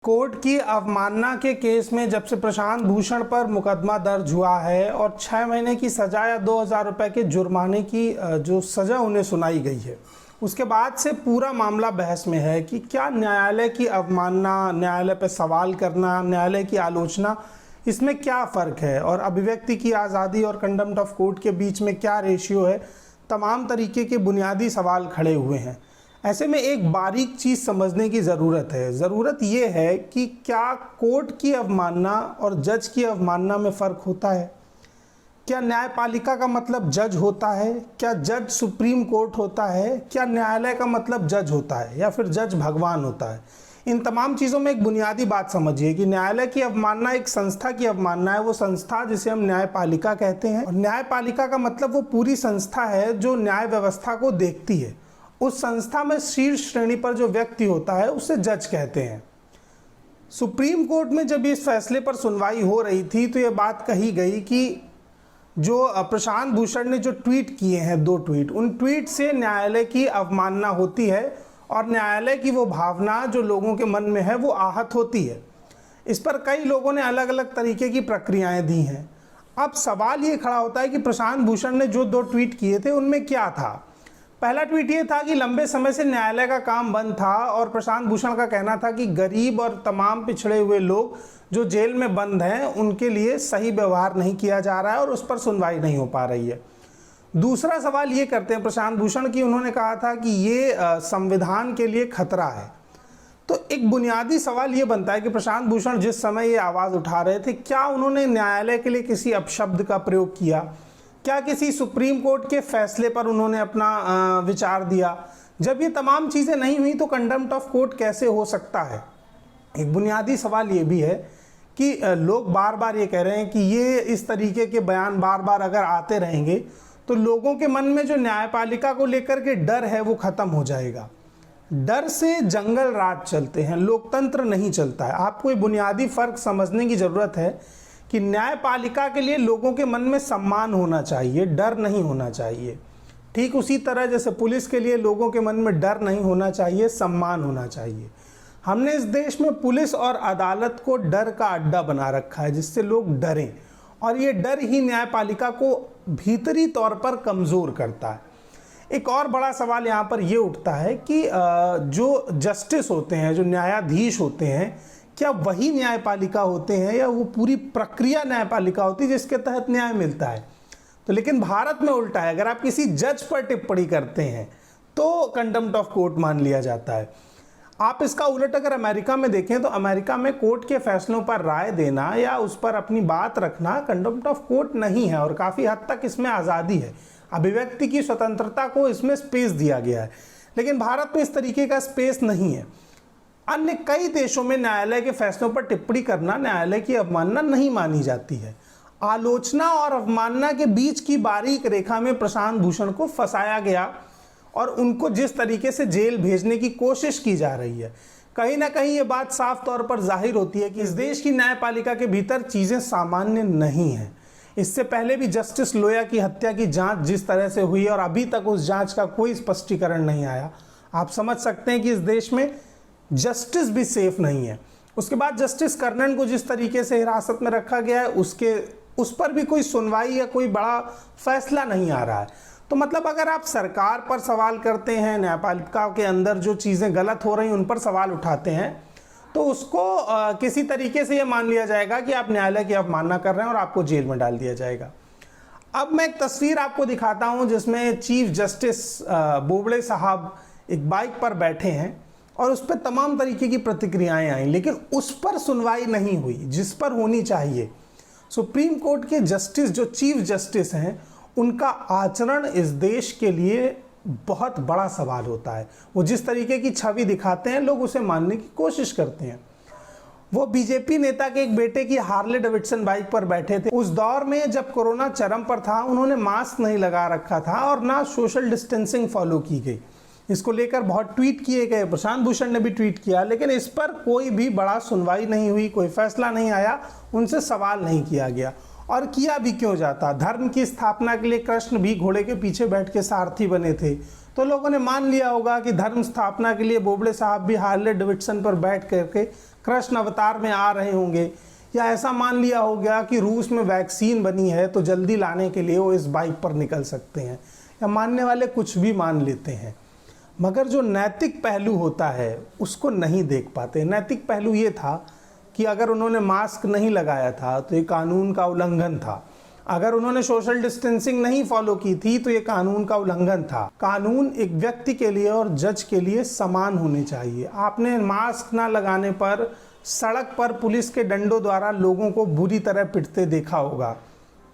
Court की अवमानना के केस में जब से प्रशांत भूषण पर मुकदमा दर्ज हुआ है और 6 महीने की सजा या 2,000 रुपये के जुर्माने की जो सज़ा उन्हें सुनाई गई है, उसके बाद से पूरा मामला बहस में है कि क्या न्यायालय की अवमानना, न्यायालय पर सवाल करना, न्यायालय की आलोचना, इसमें क्या फ़र्क है और अभिव्यक्ति की आज़ादी और कंटेम्प्ट ऑफ कोर्ट के बीच में क्या रेशियो है। तमाम तरीके के बुनियादी सवाल खड़े हुए हैं। ऐसे में एक बारीक चीज़ समझने की ज़रूरत है। ज़रूरत ये है कि क्या कोर्ट की अवमानना और जज की अवमानना में फ़र्क होता है? क्या न्यायपालिका का मतलब जज होता है? क्या जज सुप्रीम कोर्ट होता है? क्या न्यायालय का मतलब जज होता है या फिर जज भगवान होता है? इन तमाम चीज़ों में एक बुनियादी बात समझिए कि न्यायालय की अवमानना एक संस्था की अवमानना है। वो संस्था जिसे हम न्यायपालिका कहते हैं, और न्यायपालिका का मतलब वो पूरी संस्था है जो न्याय व्यवस्था को देखती है। उस संस्था में शीर्ष श्रेणी पर जो व्यक्ति होता है उसे जज कहते हैं। सुप्रीम कोर्ट में जब इस फैसले पर सुनवाई हो रही थी तो ये बात कही गई कि जो प्रशांत भूषण ने जो ट्वीट किए हैं, 2 ट्वीट, उन ट्वीट से न्यायालय की अवमानना होती है और न्यायालय की वो भावना जो लोगों के मन में है वो आहत होती है। इस पर कई लोगों ने अलग अलग तरीके की प्रक्रियाएं दी हैं। अब सवाल ये खड़ा होता है कि प्रशांत भूषण ने जो 2 ट्वीट किए थे उनमें क्या था। पहला ट्वीट ये था कि लंबे समय से न्यायालय का काम बंद था और प्रशांत भूषण का कहना था कि गरीब और तमाम पिछड़े हुए लोग जो जेल में बंद हैं उनके लिए सही व्यवहार नहीं किया जा रहा है और उस पर सुनवाई नहीं हो पा रही है। दूसरा सवाल ये करते हैं प्रशांत भूषण की, उन्होंने कहा था कि ये संविधान के लिए खतरा है। तो एक बुनियादी सवाल ये बनता है कि प्रशांत भूषण जिस समय ये आवाज़ उठा रहे थे, क्या उन्होंने न्यायालय के लिए किसी अपशब्द का प्रयोग किया? क्या किसी सुप्रीम कोर्ट के फैसले पर उन्होंने अपना विचार दिया? जब ये तमाम चीज़ें नहीं हुई तो कंटेम्प्ट ऑफ कोर्ट कैसे हो सकता है? एक बुनियादी सवाल ये भी है कि लोग बार बार ये कह रहे हैं कि ये इस तरीके के बयान बार बार अगर आते रहेंगे तो लोगों के मन में जो न्यायपालिका को लेकर के डर है वो ख़त्म हो जाएगा। डर से जंगल राज चलते हैं, लोकतंत्र नहीं चलता है। आपको ये बुनियादी फ़र्क समझने की ज़रूरत है कि न्यायपालिका के लिए लोगों के मन में सम्मान होना चाहिए, डर नहीं होना चाहिए। ठीक उसी तरह जैसे पुलिस के लिए लोगों के मन में डर नहीं होना चाहिए, सम्मान होना चाहिए। हमने इस देश में पुलिस और अदालत को डर का अड्डा बना रखा है जिससे लोग डरें, और ये डर ही न्यायपालिका को भीतरी तौर पर कमज़ोर करता है। एक और बड़ा सवाल यहाँ पर ये उठता है कि जो जस्टिस होते हैं, जो न्यायाधीश होते हैं, क्या वही न्यायपालिका होते हैं या वो पूरी प्रक्रिया न्यायपालिका होती है जिसके तहत न्याय मिलता है? तो लेकिन भारत में उल्टा है। अगर आप किसी जज पर टिप्पणी करते हैं तो कंटेम्प्ट ऑफ कोर्ट मान लिया जाता है। आप इसका उलट अगर अमेरिका में देखें तो अमेरिका में कोर्ट के फैसलों पर राय देना या उस पर अपनी बात रखना कंटेम्प्ट ऑफ कोर्ट नहीं है और काफ़ी हद तक इसमें आज़ादी है, अभिव्यक्ति की स्वतंत्रता को इसमें स्पेस दिया गया है। लेकिन भारत में इस तरीके का स्पेस नहीं है। अन्य कई देशों में न्यायालय के फैसलों पर टिप्पणी करना न्यायालय की अवमानना नहीं मानी जाती है। आलोचना और अवमानना के बीच की बारीक रेखा में प्रशांत भूषण को फंसाया गया और उनको जिस तरीके से जेल भेजने की कोशिश की जा रही है, कहीं ना कहीं ये बात साफ तौर पर जाहिर होती है कि इस देश की न्यायपालिका के भीतर चीज़ें सामान्य नहीं हैं। इससे पहले भी जस्टिस लोया की हत्या की जांच जिस तरह से हुई और अभी तक उस जांच का कोई स्पष्टीकरण नहीं आया, आप समझ सकते हैं कि इस देश में जस्टिस भी सेफ नहीं है। उसके बाद जस्टिस कर्णन को जिस तरीके से हिरासत में रखा गया है उस पर भी कोई सुनवाई या कोई बड़ा फैसला नहीं आ रहा है। तो मतलब अगर आप सरकार पर सवाल करते हैं, न्यायपालिका के अंदर जो चीज़ें गलत हो रही हैं उन पर सवाल उठाते हैं, तो उसको किसी तरीके से ये मान लिया जाएगा कि आप न्यायालय की अवमानना कर रहे हैं और आपको जेल में डाल दिया जाएगा। अब मैं एक तस्वीर आपको दिखाता हूँ जिसमें चीफ जस्टिस बोबड़े साहब एक बाइक पर बैठे हैं और उस पर तमाम तरीके की प्रतिक्रियाएं आई, लेकिन उस पर सुनवाई नहीं हुई जिस पर होनी चाहिए। सुप्रीम कोर्ट के जस्टिस जो चीफ जस्टिस हैं, उनका आचरण इस देश के लिए बहुत बड़ा सवाल होता है। वो जिस तरीके की छवि दिखाते हैं लोग उसे मानने की कोशिश करते हैं। वो बीजेपी नेता के एक बेटे की हार्ले डेविडसन बाइक पर बैठे थे। उस दौर में जब कोरोना चरम पर था, उन्होंने मास्क नहीं लगा रखा था और ना सोशल डिस्टेंसिंग फॉलो की गई। इसको लेकर बहुत ट्वीट किए गए, प्रशांत भूषण ने भी ट्वीट किया, लेकिन इस पर कोई भी बड़ा सुनवाई नहीं हुई, कोई फैसला नहीं आया, उनसे सवाल नहीं किया गया। और किया भी क्यों जाता? धर्म की स्थापना के लिए कृष्ण भी घोड़े के पीछे बैठ के सारथी बने थे, तो लोगों ने मान लिया होगा कि धर्म स्थापना के लिए बोबड़े साहब भी हार्ले डेविडसन पर बैठ करके कृष्ण अवतार में आ रहे होंगे, या ऐसा मान लिया हो गया कि रूस में वैक्सीन बनी है तो जल्दी लाने के लिए वो इस बाइक पर निकल सकते हैं, या मानने वाले कुछ भी मान लेते हैं, मगर जो नैतिक पहलू होता है उसको नहीं देख पाते। नैतिक पहलू ये था कि अगर उन्होंने मास्क नहीं लगाया था तो ये कानून का उल्लंघन था, अगर उन्होंने सोशल डिस्टेंसिंग नहीं फॉलो की थी तो ये कानून का उल्लंघन था। कानून एक व्यक्ति के लिए और जज के लिए समान होने चाहिए। आपने मास्क ना लगाने पर सड़क पर पुलिस के डंडों द्वारा लोगों को बुरी तरह पिटते देखा होगा।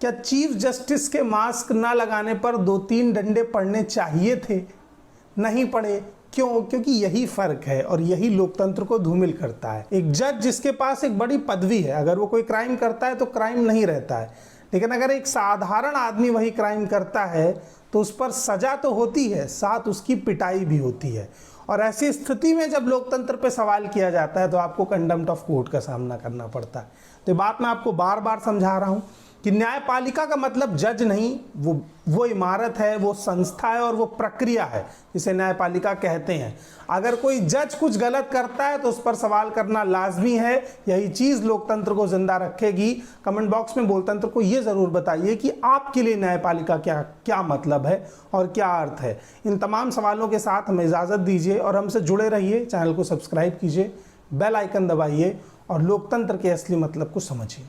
क्या चीफ जस्टिस के मास्क ना लगाने पर 2-3 डंडे पड़ने चाहिए थे? नहीं पड़े। क्यों? क्योंकि यही फर्क है और यही लोकतंत्र को धूमिल करता है। एक जज जिसके पास एक बड़ी पदवी है, अगर वो कोई क्राइम करता है तो क्राइम नहीं रहता है, लेकिन अगर एक साधारण आदमी वही क्राइम करता है तो उस पर सजा तो होती है, साथ उसकी पिटाई भी होती है। और ऐसी स्थिति में जब लोकतंत्र पे सवाल किया जाता है तो आपको कंटेम्प्ट ऑफ कोर्ट का सामना करना पड़ता है। तो ये बात मैं आपको बार बार समझा रहा हूँ कि न्यायपालिका का मतलब जज नहीं, वो इमारत है, वो संस्था है और वो प्रक्रिया है जिसे न्यायपालिका कहते हैं। अगर कोई जज कुछ गलत करता है तो उस पर सवाल करना लाजमी है। यही चीज़ लोकतंत्र को जिंदा रखेगी। कमेंट बॉक्स में लोकतंत्र को ये ज़रूर बताइए कि आपके लिए न्यायपालिका क्या मतलब है और क्या अर्थ है। इन तमाम सवालों के साथ हमें इजाज़त दीजिए और हमसे जुड़े रहिए। चैनल को सब्सक्राइब कीजिए, बेल आइकन दबाइए और लोकतंत्र के असली मतलब को समझिए।